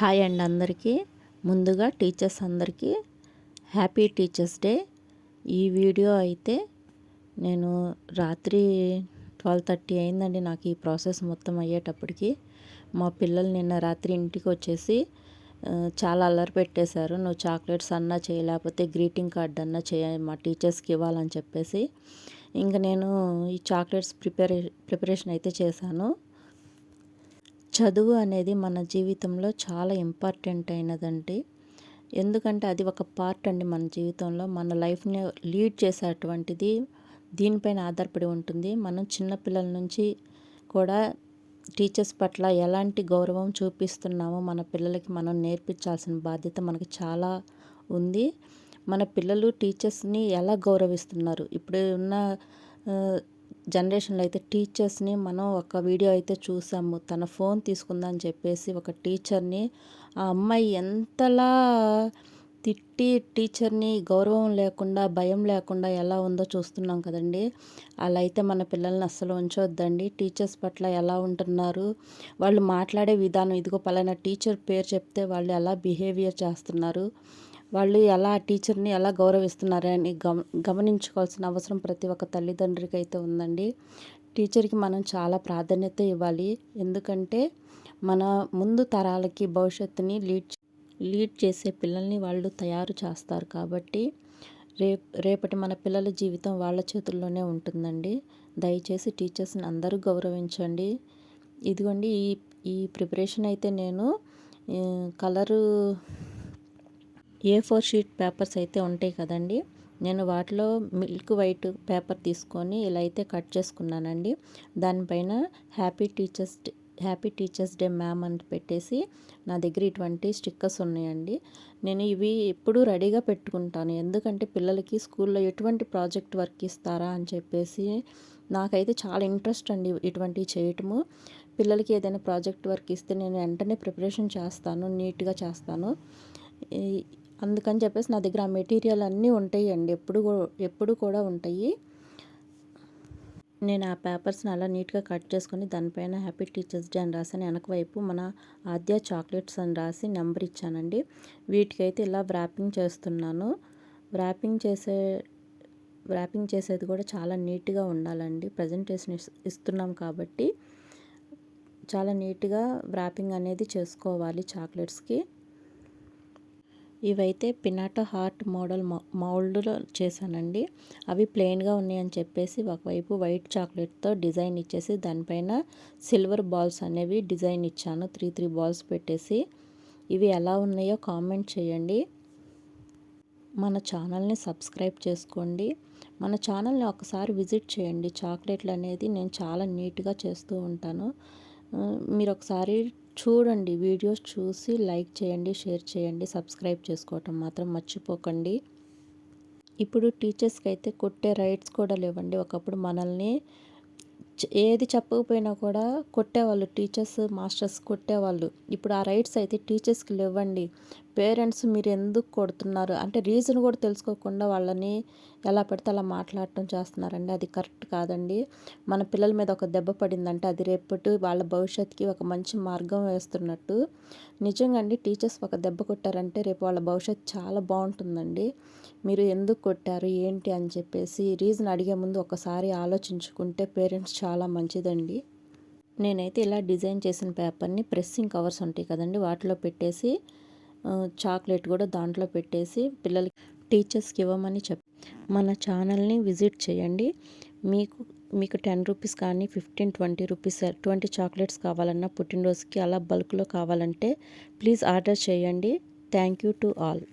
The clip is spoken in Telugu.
హాయ్ అండి అందరికీ. ముందుగా టీచర్స్ అందరికీ హ్యాపీ టీచర్స్ డే. ఈ వీడియో అయితే నేను రాత్రి 12:30 అయిందండి నాకు ఈ ప్రాసెస్ మొత్తం అయ్యేటప్పటికి. మా పిల్లలు నిన్న రాత్రి ఇంటికి వచ్చేసి చాలా అల్లరి పెట్టేశారు. నువ్వు చాక్లెట్స్ అన్నా చేయి, లేకపోతే గ్రీటింగ్ కార్డ్ అన్నా చేయ, మా టీచర్స్కి ఇవ్వాలని చెప్పేసి. ఇంక నేను ఈ చాక్లెట్స్ ప్రిపరేషన్ అయితే చేశాను. చదువు అనేది మన జీవితంలో చాలా ఇంపార్టెంట్ అయినదండి. ఎందుకంటే అది ఒక పార్ట్ అండి మన జీవితంలో. మన లైఫ్ని లీడ్ చేసేటువంటిది దీనిపైన ఆధారపడి ఉంటుంది. మనం చిన్నపిల్లల నుంచి కూడా టీచర్స్ పట్ల ఎలాంటి గౌరవం చూపిస్తున్నామో మన పిల్లలకి మనం నేర్పించాల్సిన బాధ్యత మనకి చాలా ఉంది. మన పిల్లలు టీచర్స్ని ఎలా గౌరవిస్తున్నారు, ఇప్పుడు ఉన్న జనరేషన్లో అయితే టీచర్స్ని మనం ఒక వీడియో అయితే చూసాము. తన ఫోన్ తీసుకుందని చెప్పేసి ఒక టీచర్ని ఆ అమ్మాయి ఎంతలా తిట్టి టీచర్ని గౌరవం లేకుండా, భయం లేకుండా ఎలా ఉందో చూస్తున్నాం కదండి. అలా అయితే మన పిల్లల్ని అస్సలు ఉంచొద్దండి. టీచర్స్ పట్ల ఎలా ఉంటున్నారు, వాళ్ళు మాట్లాడే విధానం, ఇదిగో పలానా టీచర్ పేరు చెప్తే వాళ్ళు ఎలా బిహేవియర్ చేస్తున్నారు, వాళ్ళు ఎలా టీచర్ని ఎలా గౌరవిస్తున్నారని గమనించుకోవాల్సిన అవసరం ప్రతి ఒక్క తల్లిదండ్రికి అయితే ఉందండి. టీచర్కి మనం చాలా ప్రాధాన్యత ఇవ్వాలి. ఎందుకంటే మన ముందు తరాలకి భవిష్యత్తుని లీడ్ చేసే పిల్లల్ని వాళ్ళు తయారు చేస్తారు. కాబట్టి రేపటి మన పిల్లల జీవితం వాళ్ళ చేతుల్లోనే ఉంటుందండి. దయచేసి టీచర్స్ని అందరూ గౌరవించండి. ఇదిగోండి ఈ ప్రిపరేషన్ అయితే నేను కలరు A4 షీట్ పేపర్స్ అయితే ఉంటాయి కదండి, నేను వాటిలో మిల్క్ వైట్ పేపర్ తీసుకొని ఇలా అయితే కట్ చేసుకున్నానండి. దానిపైన హ్యాపీ టీచర్స్ డే మ్యామ్ అని పెట్టేసి నా దగ్గర ఇటువంటి స్టిక్కర్స్ ఉన్నాయండి. నేను ఇవి ఎప్పుడూ రెడీగా పెట్టుకుంటాను. ఎందుకంటే పిల్లలకి స్కూల్లో ఎటువంటి ప్రాజెక్ట్ వర్క్ ఇస్తారా అని చెప్పేసి నాకైతే చాలా ఇంట్రెస్ట్ అండి ఇటువంటివి చేయటము. పిల్లలకి ఏదైనా ప్రాజెక్ట్ వర్క్ ఇస్తే నేను వెంటనే ప్రిపరేషన్ చేస్తాను, నీట్గా చేస్తాను. అందుకని చెప్పేసి నా దగ్గర ఆ మెటీరియల్ అన్నీ ఉంటాయండి, ఎప్పుడు కూడా ఉంటాయి. నేను ఆ పేపర్స్ని అలా నీట్గా కట్ చేసుకొని దానిపైన హ్యాపీ టీచర్స్ డే అని రాసాను. వెనక వైపు మన ఆద్య చాక్లెట్స్ అని రాసి నెంబర్ ఇచ్చానండి. వీటికైతే ఇలా వ్రాపింగ్ చేస్తున్నాను. వ్రాపింగ్ చేసేది కూడా చాలా నీట్గా ఉండాలండి. ప్రజెంటేషన్ ఇస్తున్నాం కాబట్టి చాలా నీట్గా వ్రాపింగ్ అనేది చేసుకోవాలి చాక్లెట్స్కి. ఇవైతే పినాటో హార్ట్ మోడల్ మౌల్డ్లో చేశానండి. అవి ప్లెయిన్గా ఉన్నాయని చెప్పేసి ఒకవైపు వైట్ చాక్లెట్తో డిజైన్ ఇచ్చేసి దానిపైన సిల్వర్ బాల్స్ అనేవి డిజైన్ ఇచ్చాను. 3 బాల్స్ పెట్టేసి. ఇవి ఎలా ఉన్నాయో కామెంట్ చేయండి. మన ఛానల్ని సబ్స్క్రైబ్ చేసుకోండి. మన ఛానల్ని ఒకసారి విజిట్ చేయండి. చాక్లెట్లు అనేది నేను చాలా నీట్గా చేస్తూ ఉంటాను. మీరు ఒకసారి చూడండి, వీడియోస్ చూసి లైక్ చేయండి, షేర్ చేయండి, సబ్స్క్రైబ్ చేసుకోవటం మాత్రం మర్చిపోకండి. ఇప్పుడు టీచర్స్కి అయితే కొట్టే రైట్స్ కూడా లేవండి. ఒకప్పుడు మనల్ని ఏది చెప్పకపోయినా కూడా కొట్టేవాళ్ళు, టీచర్స్ మాస్టర్స్ కొట్టేవాళ్ళు. ఇప్పుడు ఆ రైట్స్ అయితే టీచర్స్కి లేవండి. పేరెంట్స్ మీరు ఎందుకు కొడుతున్నారు అంటే రీజన్ కూడా తెలుసుకోకుండా వాళ్ళని ఎలా పడితే అలా మాట్లాడటం చేస్తున్నారండి. అది కరెక్ట్ కాదండి. మన పిల్లల మీద ఒక దెబ్బ పడిందంటే అది రేపటి వాళ్ళ భవిష్యత్తుకి ఒక మంచి మార్గం వేస్తున్నట్టు. నిజంగా అండి, టీచర్స్ ఒక దెబ్బ కొట్టారంటే రేపు వాళ్ళ భవిష్యత్తు చాలా బాగుంటుందండి. మీరు ఎందుకు కొట్టారు ఏంటి అని చెప్పేసి రీజన్ అడిగే ముందు ఒకసారి ఆలోచించుకుంటే పేరెంట్స్ చాలా మంచిదండి. నేనైతే ఇలా డిజైన్ చేసిన పేపర్ని ప్రెస్సింగ్ కవర్స్ ఉంటాయి కదండి, వాటిలో పెట్టేసి చాక్లెట్ కూడా దాంట్లో పెట్టేసి పిల్లలకి టీచర్స్కి ఇవ్వమని మన ఛానల్ని విజిట్ చేయండి. మీకు 10 రూపీస్ కానీ 15, 20 రూపీస్ 20 చాక్లెట్స్ కావాలన్నా పుట్టినరోజుకి అలా బల్క్లో కావాలంటే ప్లీజ్ ఆర్డర్ చేయండి. Thank you to all.